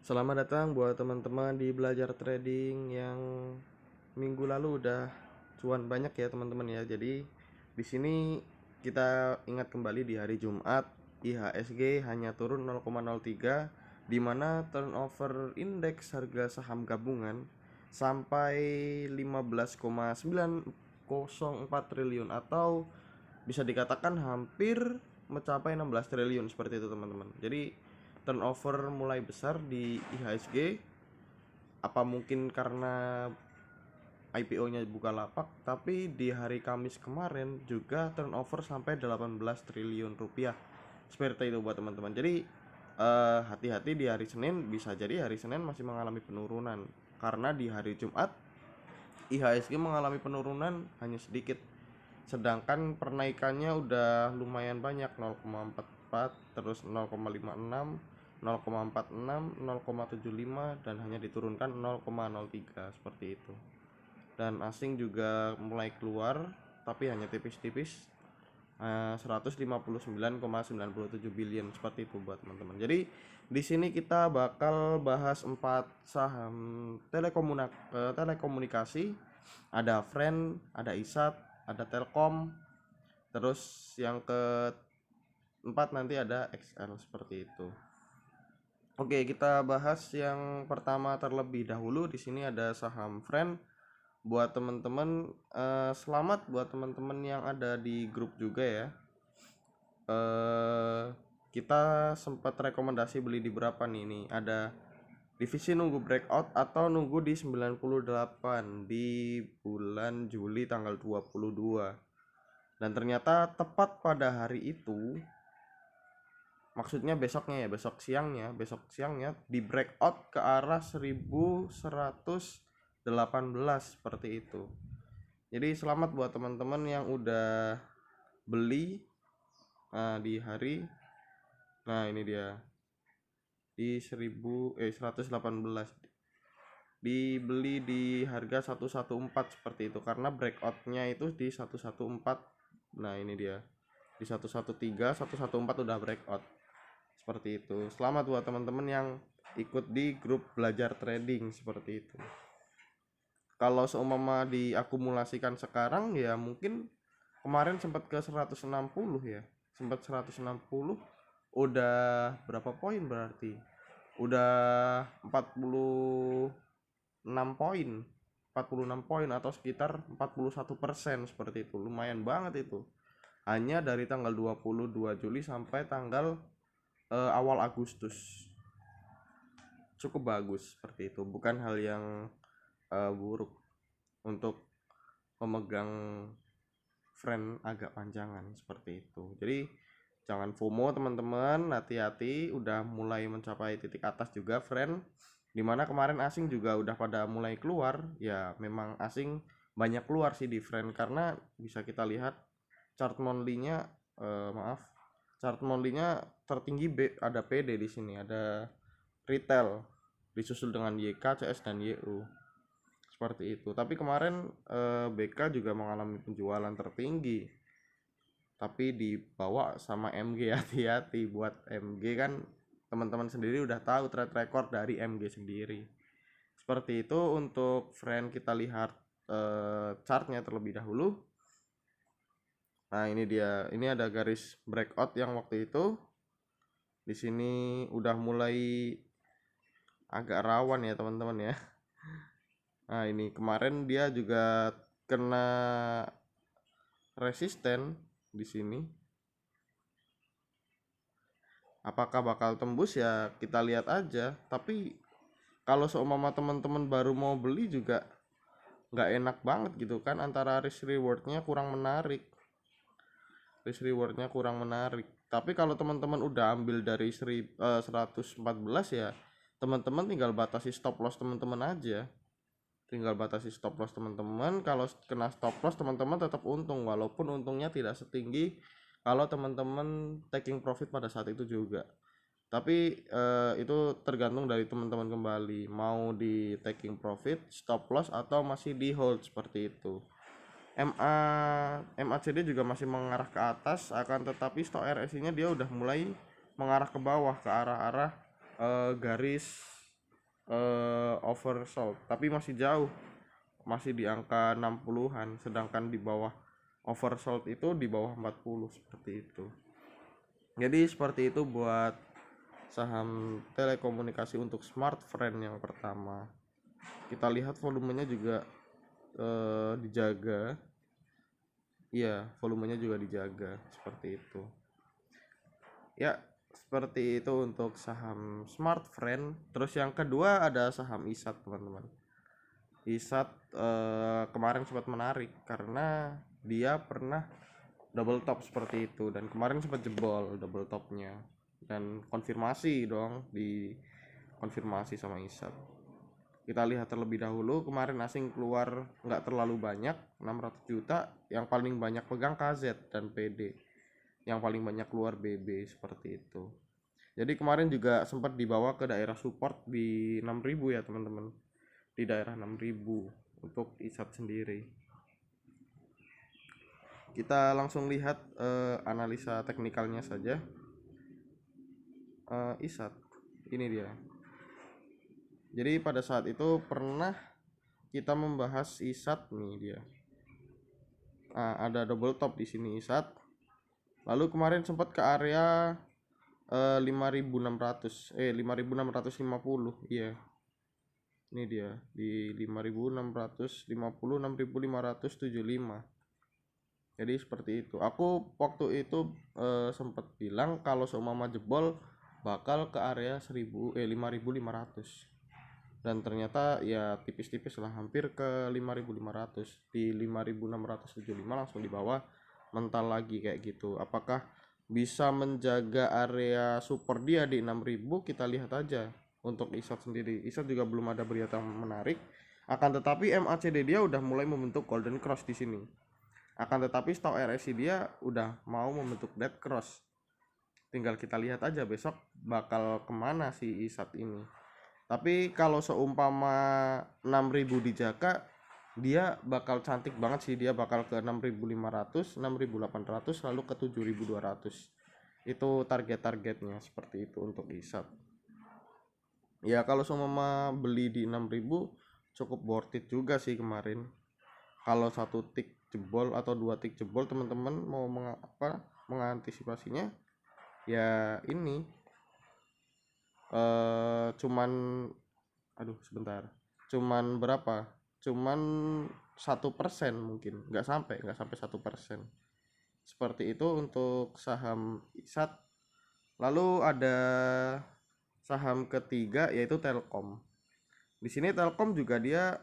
Selamat datang buat teman-teman di belajar trading yang minggu lalu udah cuan banyak ya teman-teman ya. Jadi di sini kita ingat kembali di hari Jumat IHSG hanya turun 0,03 di mana turnover indeks harga saham gabungan sampai 15,904 triliun atau bisa dikatakan hampir mencapai 16 triliun seperti itu teman-teman. Jadi turnover mulai besar di IHSG. Apa mungkin karena IPO-nya Bukalapak, tapi di hari Kamis kemarin juga turnover sampai 18 triliun rupiah. Seperti itu buat teman-teman. Jadi hati-hati di hari Senin, bisa jadi hari Senin masih mengalami penurunan karena di hari Jumat IHSG mengalami penurunan hanya sedikit. Sedangkan penaikannya udah lumayan banyak 0,44 terus 0,56 0,46 0,75 dan hanya diturunkan 0,03 seperti itu. Dan asing juga mulai keluar tapi hanya tipis-tipis 159,97 billion seperti itu buat teman-teman. Jadi di sini kita bakal bahas 4 saham telekomunikasi, ada Friend, ada Isat, ada Telkom, terus yang keempat nanti ada XL seperti itu. Oke, kita bahas yang pertama terlebih dahulu. Di sini ada saham Friend. Buat teman-teman, selamat buat teman-teman yang ada di grup juga ya. Kita sempat rekomendasi beli di berapa nih? Ini ada divisi nunggu breakout atau nunggu di 98 di bulan Juli tanggal 22. Dan ternyata tepat pada hari itu, maksudnya besoknya ya, besok siangnya di breakout ke arah 1118 seperti itu. Jadi selamat buat teman-teman yang udah beli di hari, nah ini dia di 118 dibeli di harga 114 seperti itu karena breakoutnya itu di 114. Nah ini dia di 113 114 udah breakout seperti itu. Selamat buat teman-teman yang ikut di grup belajar trading seperti itu. Kalau seumpama diakumulasikan sekarang ya mungkin kemarin sempat ke 160 ya, sempat 160, udah berapa poin berarti udah 46 poin 46 poin atau sekitar 41% seperti itu. Lumayan banget itu hanya dari tanggal 22 Juli sampai tanggal awal Agustus. Cukup bagus seperti itu, bukan hal yang buruk untuk memegang Friend agak panjangan seperti itu. Jadi jangan FOMO teman-teman, hati-hati, udah mulai mencapai titik atas juga Friend, dimana kemarin asing juga udah pada mulai keluar. Ya memang asing banyak keluar sih di Friend karena bisa kita lihat chart monthly-nya, chart monthly-nya tertinggi ada PD di sini, ada retail disusul dengan YK, CS dan YU seperti itu. Tapi kemarin BK juga mengalami penjualan tertinggi tapi dibawa sama MG. Hati-hati buat MG kan, teman-teman sendiri udah tahu track record dari MG sendiri seperti itu. Untuk Friend kita lihat chartnya terlebih dahulu. Nah ini dia, ini ada garis breakout yang waktu itu di sini udah mulai agak rawan ya teman-teman ya. Nah ini kemarin dia juga kena resisten di sini. Apakah bakal tembus ya kita lihat aja. Tapi kalau seumpama teman-teman baru mau beli juga nggak enak banget gitu kan, antara risk rewardnya kurang menarik. Tapi kalau teman-teman udah ambil dari 114 ya, teman-teman tinggal batasi stop loss teman-teman aja. Kalau kena stop loss teman-teman tetap untung, walaupun untungnya tidak setinggi kalau teman-teman taking profit pada saat itu juga. Tapi itu tergantung dari teman-teman kembali, mau di taking profit, stop loss, atau masih di hold seperti itu. MACD juga masih mengarah ke atas, akan tetapi stock RSI nya dia udah mulai mengarah ke bawah ke arah-arah garis oversold, tapi masih jauh, masih di angka 60-an, sedangkan di bawah oversold itu di bawah 40 seperti itu. Jadi seperti itu buat saham telekomunikasi untuk Smartfren yang pertama. Kita lihat volumenya juga dijaga. Iya, volumenya juga dijaga seperti itu. Ya, seperti itu untuk saham Smartfren. Terus yang kedua ada saham ISAT, teman-teman. ISAT kemarin sempat menarik karena dia pernah double top seperti itu, dan kemarin sempat jebol double topnya, dan konfirmasi dong, di konfirmasi sama ISAT. Kita lihat terlebih dahulu, kemarin asing keluar nggak terlalu banyak, 600 juta, yang paling banyak pegang KZ dan PD, yang paling banyak keluar BB seperti itu. Jadi kemarin juga sempat dibawa ke daerah support di 6.000 ya teman-teman, di daerah 6.000 untuk ISAT sendiri. Kita langsung lihat analisa teknikalnya saja. ISAT ini dia. Jadi pada saat itu pernah kita membahas ISAT nih dia. Ada double top di sini ISAT. Lalu kemarin sempat ke area 5.600 5.650, iya. Ini dia di 5.650, 6.575. Jadi seperti itu. Aku waktu itu sempat bilang kalau seumpama jebol bakal ke area 5.500. Dan ternyata ya tipis-tipis lah, hampir ke 5.500, di 5.675 langsung di bawah mental lagi kayak gitu. Apakah bisa menjaga area support dia di 6.000? Kita lihat aja untuk ISAT sendiri. ISAT juga belum ada berita menarik, akan tetapi MACD dia udah mulai membentuk golden cross di sini. Akan tetapi stock RSI dia udah mau membentuk dead cross. Tinggal kita lihat aja besok bakal kemana si ISAT ini. Tapi kalau seumpama 6.000 dijaga, dia bakal cantik banget sih, dia bakal ke 6.500, 6.800, lalu ke 7.200. Itu target-targetnya seperti itu untuk ISAT. Ya kalau seumpama beli di 6.000 cukup worth it juga sih kemarin. Kalau satu tick jebol atau 2 tick jebol, teman-teman mau mengantisipasinya ya ini cuman berapa, cuman 1% mungkin, nggak sampai 1%. Seperti itu untuk saham ISAT. Lalu ada saham ketiga yaitu Telkom. Di sini Telkom juga dia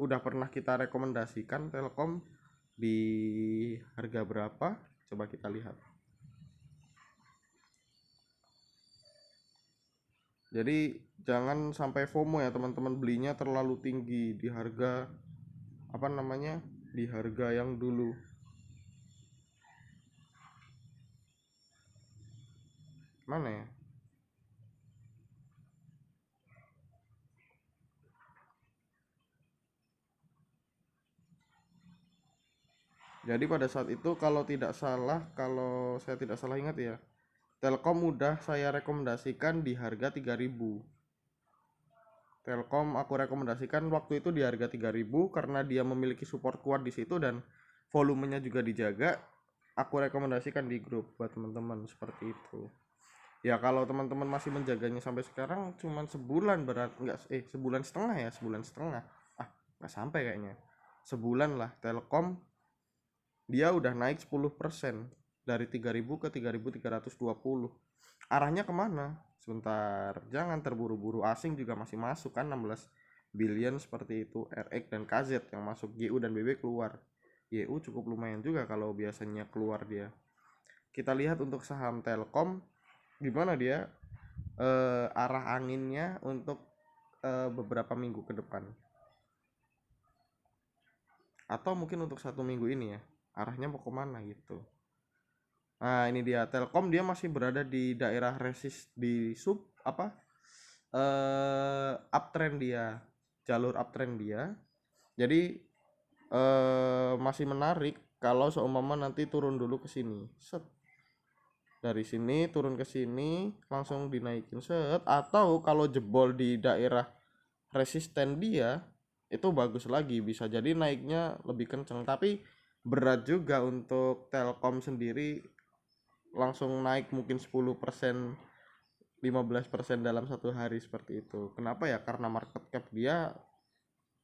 udah pernah kita rekomendasikan Telkom di harga berapa, coba kita lihat. Jadi jangan sampai FOMO ya teman-teman, belinya terlalu tinggi di harga di harga yang dulu. Mana ya? Jadi pada saat itu kalau saya tidak salah ingat ya, Telkom udah saya rekomendasikan di harga 3.000. Telkom aku rekomendasikan waktu itu di harga 3.000 karena dia memiliki support kuat di situ dan volumenya juga dijaga. Aku rekomendasikan di grup buat teman-teman seperti itu. Ya kalau teman-teman masih menjaganya sampai sekarang cuman sebulan, sebulan setengah. Nggak sampai kayaknya. Sebulan lah Telkom dia udah naik 10% dari 3.000 ke 3.320. Arahnya kemana? Sebentar, jangan terburu-buru, asing juga masih masuk kan, 16 billion seperti itu, RX dan KZ yang masuk, GU dan BB keluar. YU cukup lumayan juga kalau biasanya keluar dia. Kita lihat untuk saham Telkom gimana dia arah anginnya untuk beberapa minggu ke depan, atau mungkin untuk 1 minggu ini ya, arahnya mau kemana gitu. Nah ini dia Telkom, dia masih berada di daerah resist, di uptrend dia, jalur uptrend dia. Jadi masih menarik kalau seumpama nanti turun dulu ke sini. dari sini turun ke sini langsung dinaikin set, atau kalau jebol di daerah resisten dia itu bagus lagi, bisa jadi naiknya lebih kenceng. Tapi berat juga untuk Telkom sendiri langsung naik mungkin 10% 15% dalam satu hari seperti itu. Kenapa ya? Karena market cap dia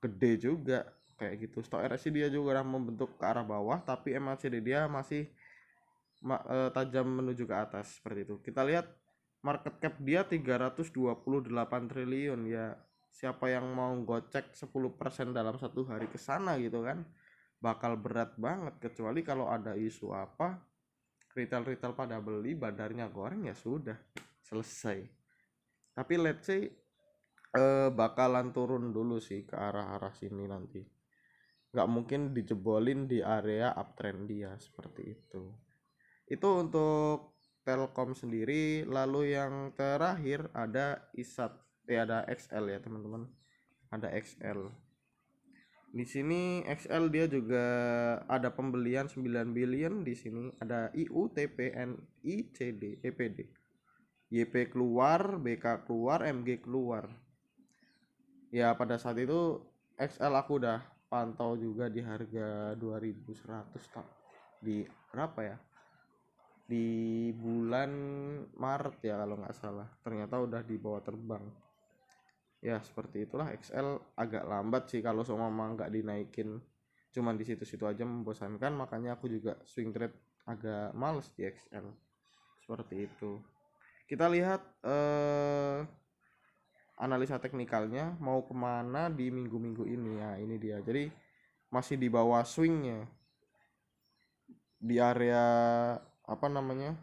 gede juga kayak gitu. Stock RSI dia juga udah membentuk ke arah bawah, tapi MACD dia masih tajam menuju ke atas seperti itu. Kita lihat market cap dia 328 triliun ya. Siapa yang mau gocek 10% dalam satu hari ke sana gitu kan, bakal berat banget. Kecuali kalau ada isu apa, retail pada beli, badarnya goreng, ya sudah selesai. Tapi let's say bakalan turun dulu sih ke arah-arah sini nanti. Nggak mungkin dijebolin di area uptrend dia seperti itu. Itu untuk Telkom sendiri. Lalu yang terakhir ada ISAT, ada XL ya teman-teman. Ada XL. Di sini XL dia juga ada pembelian 9 billion di sini. Ada IU, TPN, ICD, EPD. YP keluar, BK keluar, MG keluar. Ya pada saat itu XL aku udah pantau juga di harga 2100 di berapa ya? Di bulan Maret ya kalau nggak salah. Ternyata udah di bawah terbang. Ya seperti itulah, XL agak lambat sih kalau seumpama nggak dinaikin. Cuman di situ-situ aja membosankan, makanya aku juga swing trade agak males di XL. Seperti itu. Kita lihat analisa teknikalnya mau kemana di minggu-minggu ini ya. Ini dia, jadi masih di bawah swingnya, di area apa namanya,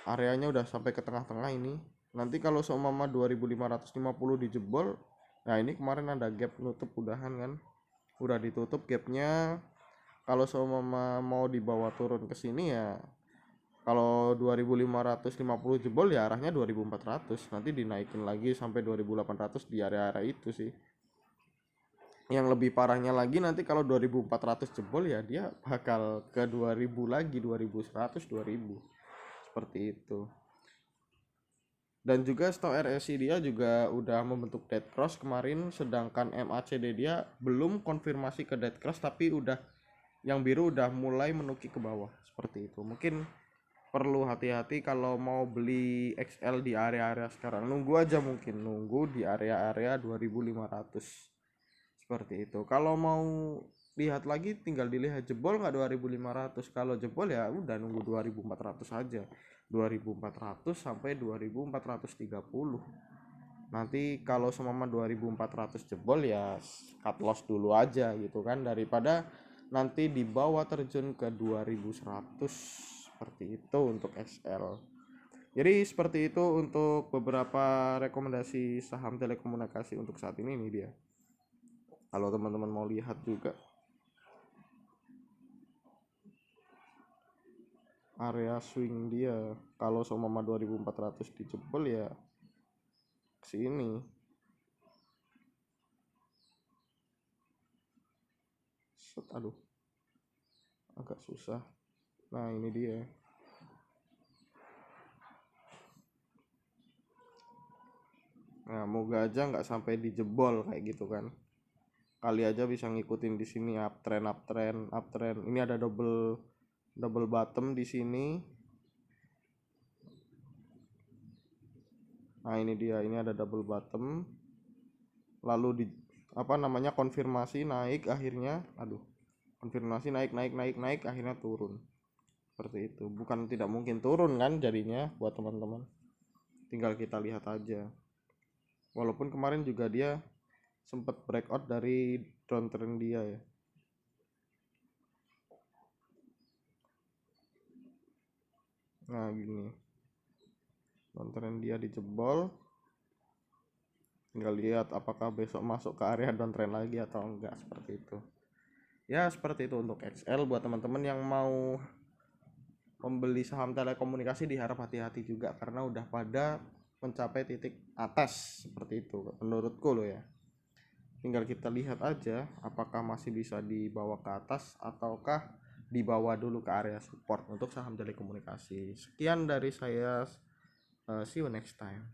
areanya udah sampai ke tengah-tengah ini. Nanti kalau seumpama 2550 dijebol, nah ini kemarin ada gap nutup udahan kan, udah ditutup gapnya. Kalau seumpama mau dibawa turun ke sini ya, kalau 2550 jebol ya arahnya 2400, nanti dinaikin lagi sampai 2800 di area-area itu sih. Yang lebih parahnya lagi nanti kalau 2400 jebol ya dia bakal ke 2000 lagi, 2100, 2000 seperti itu. Dan juga stock RSI dia juga udah membentuk dead cross kemarin, sedangkan MACD dia belum konfirmasi ke dead cross, tapi udah yang biru udah mulai menukik ke bawah seperti itu. Mungkin perlu hati-hati kalau mau beli XL di area-area sekarang. Nunggu aja, mungkin nunggu di area-area 2500 seperti itu. Kalau mau lihat lagi tinggal dilihat jebol nggak 2500. Kalau jebol ya udah nunggu 2400 aja. 2400 sampai 2430. Nanti kalau semama 2400 jebol ya cut loss dulu aja gitu kan, daripada nanti di bawah terjun ke 2100 seperti itu untuk XL. Jadi seperti itu untuk beberapa rekomendasi saham telekomunikasi untuk saat ini dia. Kalau teman-teman mau lihat juga area swing dia, kalau seumpama 2400 dijebol ya sini. Aduh, agak susah. Nah ini dia. Nah moga aja nggak sampai dijebol kayak gitu kan. Kali aja bisa ngikutin di sini uptrend. Ini ada double bottom di sini. Nah ini dia, ini ada double bottom. Lalu di apa namanya, konfirmasi naik akhirnya, konfirmasi naik akhirnya turun. Seperti itu. Bukan tidak mungkin turun kan jadinya buat teman-teman. Tinggal kita lihat aja. Walaupun kemarin juga dia sempat breakout dari downtrend dia ya. Nah gini, downtrend dia dijebol, tinggal lihat apakah besok masuk ke area downtrend lagi atau enggak, seperti itu ya. Seperti itu untuk XL. Buat teman-teman yang mau membeli saham telekomunikasi diharap hati-hati juga, karena udah pada mencapai titik atas seperti itu menurutku loh ya. Tinggal kita lihat aja apakah masih bisa dibawa ke atas ataukah dibawa dulu ke area support untuk saham telekomunikasi. Sekian dari saya, see you next time.